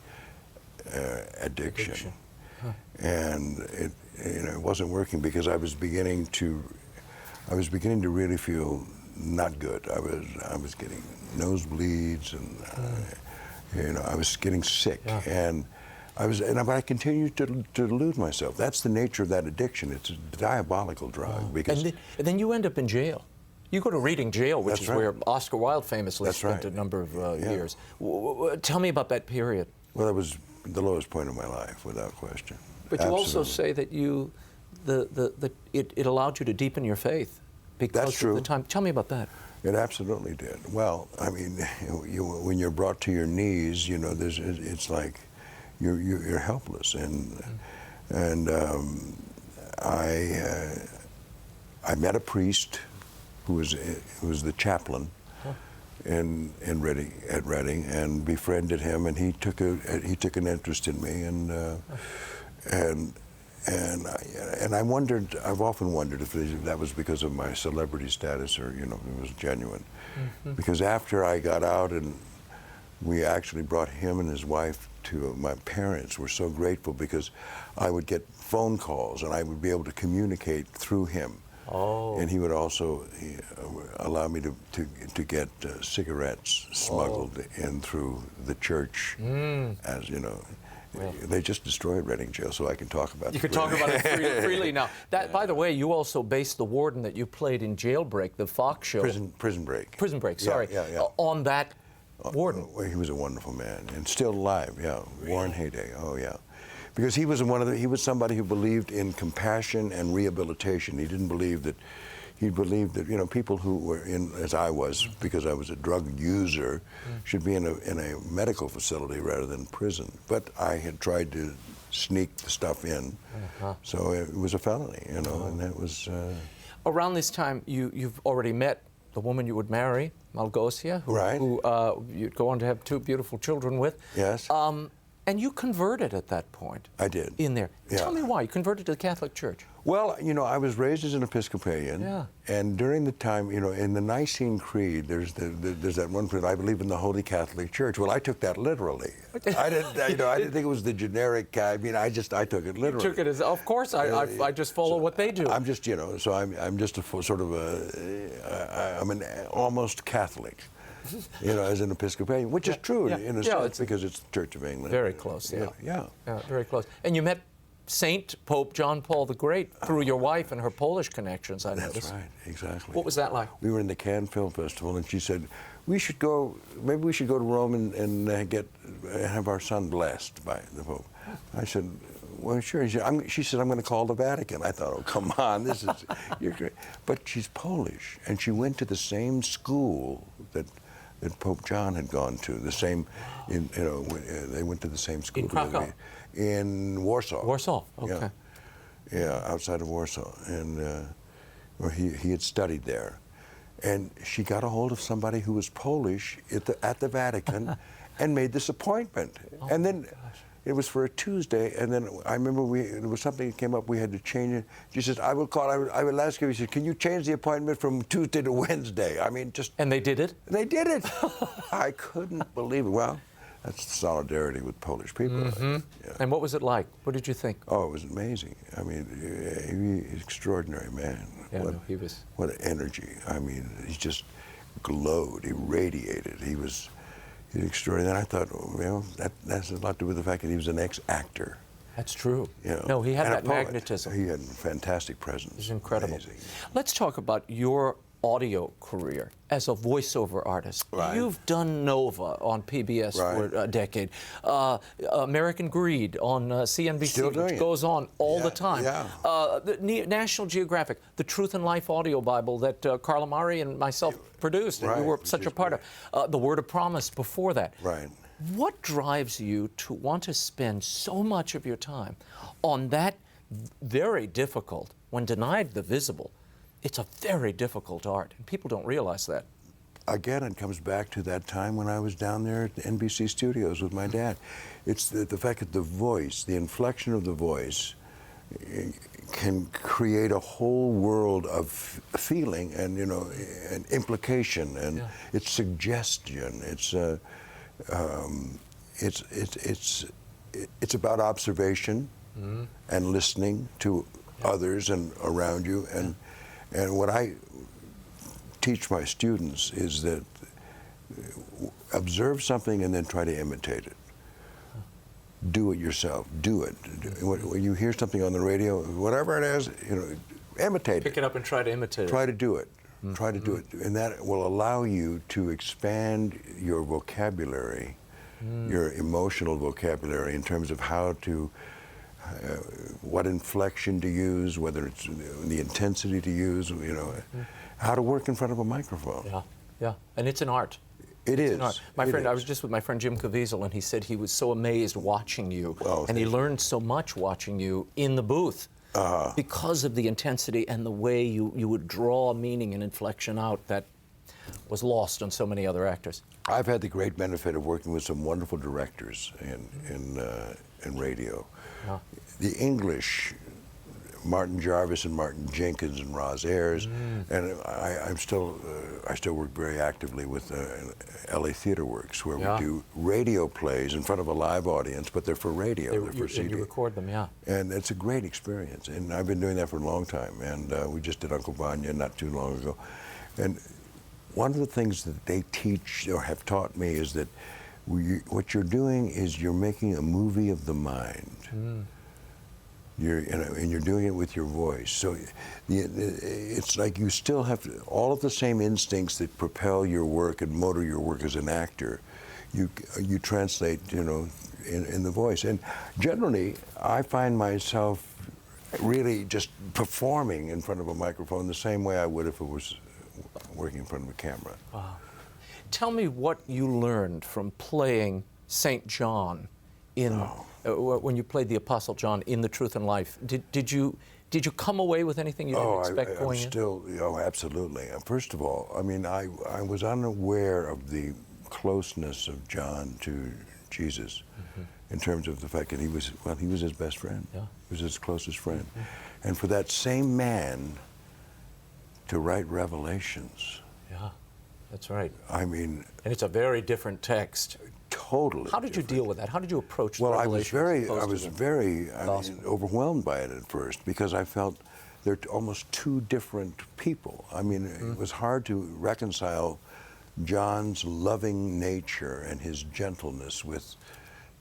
addiction. And it wasn't working because I was beginning to really feel not good. I was getting nosebleeds, and I was getting sick, and I continued to delude myself. That's the nature of that addiction. It's a diabolical drug. Because and then you end up in jail. You go to Reading Jail, which is where Oscar Wilde famously spent a number of years. Tell me about that period. Well, that was the lowest point of my life, without question. But you also say that it allowed you to deepen your faith because of the time. Tell me about that. It absolutely did. Well, I mean, when you're brought to your knees, you know, it's like you're helpless, and I met a priest who was the chaplain at Reading, and befriended him, and he took an interest in me, and I wondered. I've often wondered if that was because of my celebrity status, or if it was genuine. Because after I got out, and we actually brought him and his wife to my parents, were so grateful because I would get phone calls and I would be able to communicate through him. And he would also allow me to get cigarettes smuggled in through the church, as you know. Well, they just destroyed Reading Jail, so I can talk about it. You can talk about it freely now. By the way, you also based the warden that you played in Jailbreak, the Fox show. Prison Break. Prison Break, sorry. On that warden. He was a wonderful man, and still alive, Really? Warren Hayday, Because he was somebody who believed in compassion and rehabilitation. He believed that people who were in, as I was, because I was a drug user, should be in a medical facility rather than prison. But I had tried to sneak the stuff in, so it was a felony, and that was. Around this time, you've already met the woman you would marry, Malgosia, who you'd go on to have 2 beautiful children with. Yes. And you converted at that point. I did. In there. Yeah. Tell me why. You converted to the Catholic Church. Well, I was raised as an Episcopalian. And during the time, in the Nicene Creed, there's that one phrase, I believe in the Holy Catholic Church. Well, I took that literally. I didn't, I didn't think it was the generic, I took it literally. You took it as, of course, I just follow what they do. I'm just, so I'm just a sort of I'm an almost Catholic. as an Episcopalian, which is true in a sense because it's the Church of England. Very close, yeah, very close. And you met Saint Pope John Paul the Great through your wife and her Polish connections, I noticed. That's right, exactly. What was that like? We were in the Cannes Film Festival, and she said, maybe we should go to Rome and have our son blessed by the Pope. I said, well, sure. She said, I'm going to call the Vatican. I thought, oh, come on, you're great. But she's Polish, and she went to the same school that Pope John had gone to. The same, they went to the same school. In Krakow? In Warsaw. Warsaw, okay. Yeah, outside of Warsaw, and he had studied there. And she got a hold of somebody who was Polish at the Vatican and made this appointment. And then it was for a Tuesday, and then I remember there was something that came up, we had to change it. She says, I will ask you, she said, can you change the appointment from Tuesday to Wednesday? I mean, just... And they did it? They did it. I couldn't believe it. Well, that's solidarity with Polish people. Yeah. And what was it like? What did you think? Oh, it was amazing. I mean, he was an extraordinary man. Yeah, he was. What an energy. I mean, he just glowed. He radiated. He was extraordinary. And I thought, that has a lot to do with the fact that he was an ex-actor. That's true. No, he had that magnetism. He had a fantastic presence. It was incredible. Amazing. Let's talk about your audio career as a voiceover artist. Right. You've done Nova on PBS for a decade. American Greed on CNBC, which goes on all the time. The National Geographic, the Truth and Life audio Bible that Carla Mari and myself produced, and you were such a part of. The Word of Promise before that. Right. What drives you to want to spend so much of your time on that very difficult, when denied the visible, it's a very difficult art, and people don't realize that. Again, it comes back to that time when I was down there at the NBC studios with my dad. It's the fact that the voice, the inflection of the voice, can create a whole world of feeling and, and implication, and it's suggestion. It's about observation and listening to others and around you, and what I teach my students is that observe something and then try to imitate it. Do it yourself. Do it. When you hear something on the radio, whatever it is, imitate it. Pick it up and try to imitate it. Try to do it. Try to do it, and that will allow you to expand your vocabulary, your emotional vocabulary, in terms of how to. What inflection to use, whether it's the intensity to use, how to work in front of a microphone. Yeah, and it's an art. It is. I was just with my friend Jim Caviezel, and he said he was so amazed watching you, and he learned so much watching you in the booth because of the intensity and the way you would draw meaning and inflection out that was lost on so many other actors. I've had the great benefit of working with some wonderful directors in radio. The English, Martin Jarvis and Martin Jenkins and Roz Ayers, and I still work very actively with LA Theatre Works, where we do radio plays in front of a live audience, but they're for radio, they're for CD. And you record them, And it's a great experience, and I've been doing that for a long time, and we just did Uncle Vanya not too long ago. And one of the things that they teach or have taught me is that what you're doing is you're making a movie of the mind. And you're doing it with your voice. So it's like you still have all of the same instincts that propel your work and motor your work as an actor. You translate, in the voice. And generally, I find myself really just performing in front of a microphone the same way I would if it was working in front of a camera. Wow. Tell me what you learned from playing St. John when you played the Apostle John in The Truth and Life. Did you come away with anything you didn't expect going in? Absolutely. First of all, I mean, I was unaware of the closeness of John to Jesus in terms of the fact that he was his best friend. He was his closest friend. And for that same man to write Revelations. Yeah, that's right. I mean... And it's a very different text. Totally. How did you deal with that? How did you approach Well, Revelation? I was very overwhelmed by it at first, because I felt they're almost two different people. I mean, it was hard to reconcile John's loving nature and his gentleness with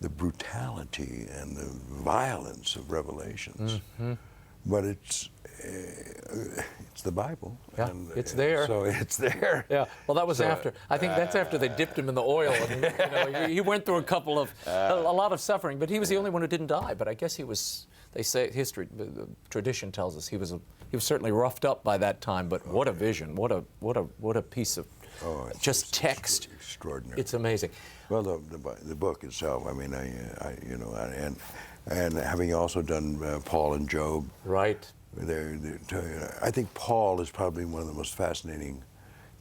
the brutality and the violence of Revelations. But it's the Bible. Yeah, and, it's there. So it's there. Yeah, well, that was after. I think that's after they dipped him in the oil. And, he went through a lot of suffering, but he was the only one who didn't die. But I guess he was. They say history, the tradition tells us he was certainly roughed up by that time. But what a vision! What a piece of just text. Extraordinary. It's amazing. Well, the book itself. I mean, and having also done Paul and Job. Right. I think Paul is probably one of the most fascinating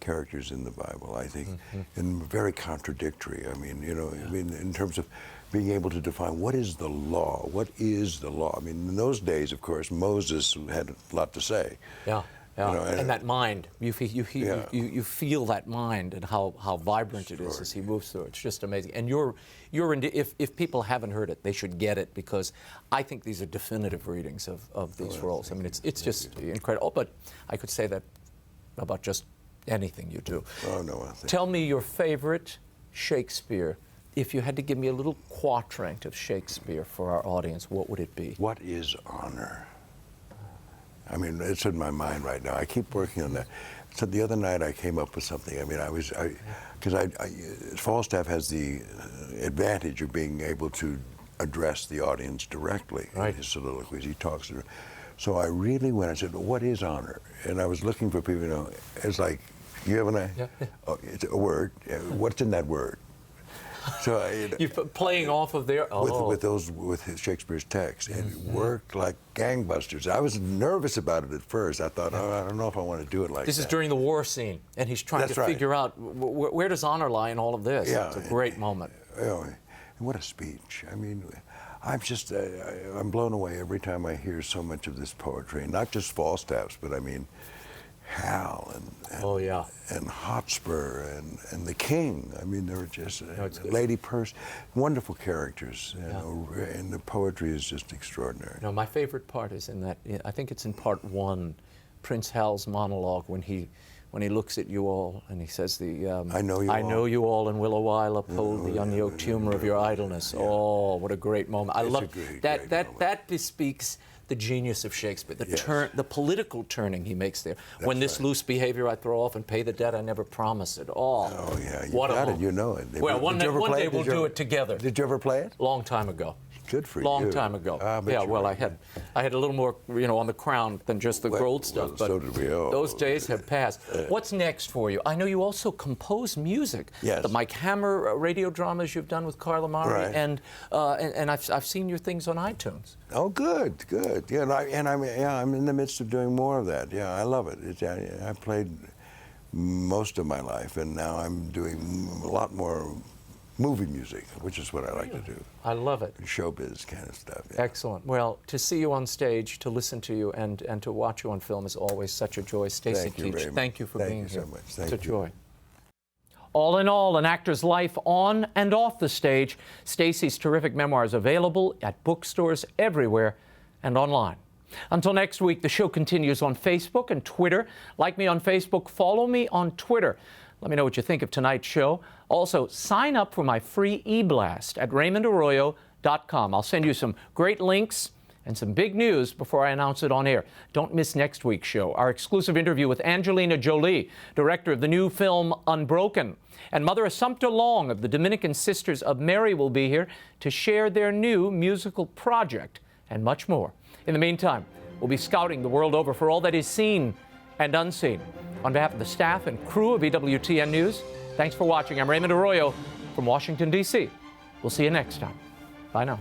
characters in the Bible, I think, and very contradictory. I mean, in terms of being able to define what is the law, what is the law. I mean, in those days, of course, Moses had a lot to say. Yeah. And that mind, you feel that mind and how vibrant it is as he moves through it. It's just amazing. And if people haven't heard it, they should get it, because I think these are definitive readings of these roles. I mean, it's just incredible. But I could say that about just anything you do. Oh, no. Tell me your favorite Shakespeare. If you had to give me a little quatraint of Shakespeare for our audience, what would it be? What is honor? I mean, it's in my mind right now. I keep working on that. So the other night I came up with something. I mean, because Falstaff has the advantage of being able to address the audience directly in his soliloquies. He talks to them. So I really went, I said, well, what is honor? And I was looking for people, it's like, you have it's a word. What's in that word? So you're playing off of their with Shakespeare's text, and it worked like gangbusters. I was nervous about it at first. I thought, I don't know if I want to do it like this. This is during the war scene, and he's trying to figure out where does honor lie in all of this. Yeah, it's a great moment. And what a speech! I mean, I'm blown away every time I hear so much of this poetry, and not just Falstaff's, but I mean, Hal and Hotspur and the King. I mean, they were just Lady Percy, wonderful characters, and the poetry is just extraordinary. My favorite part is in that. I think it's in part 1, Prince Hal's monologue when he looks at you all and he says I know you all and will a while uphold the unyoked humor of your idleness. Yeah. Oh, what a great moment! I love that. That bespeaks the genius of Shakespeare, the political turning he makes there. When this loose behavior I throw off and pay the debt I never promised it. Oh yeah, you got it. You know it. Well, one day we'll do it together. Did you ever play it? Long time ago. Good for you. Long time ago. Yeah, well, I had a little more, on the crown than just the gold stuff. But so did we all. Those days have passed. What's next for you? I know you also compose music. Yes. The Mike Hammer radio dramas you've done with Carla Mari, and I've seen your things on iTunes. Oh, good. Yeah, I'm in the midst of doing more of that. Yeah, I love it. I played most of my life, and now I'm doing a lot more movie music, which is what I like to do. I love it. Showbiz kind of stuff. Yeah. Excellent. Well, to see you on stage, to listen to you, and to watch you on film is always such a joy. Stacy Keach, thank you for being here. Thank you so much. Thank it's a you. joy. All in all, an actor's life on and off the stage. Stacy's terrific memoir is available at bookstores everywhere and online. Until next week, the show continues on Facebook and Twitter. Like me on Facebook, follow me on Twitter. Let me know what you think of tonight's show. Also, sign up for my free e-blast at RaymondArroyo.com. I'll send you some great links and some big news before I announce it on air. Don't miss next week's show, our exclusive interview with Angelina Jolie, director of the new film Unbroken. And Mother Assumpta Long of the Dominican Sisters of Mary will be here to share their new musical project and much more. In the meantime, we'll be scouting the world over for all that is seen and unseen. On behalf of the staff and crew of EWTN News, thanks for watching. I'm Raymond Arroyo from Washington, D.C. We'll see you next time. Bye now.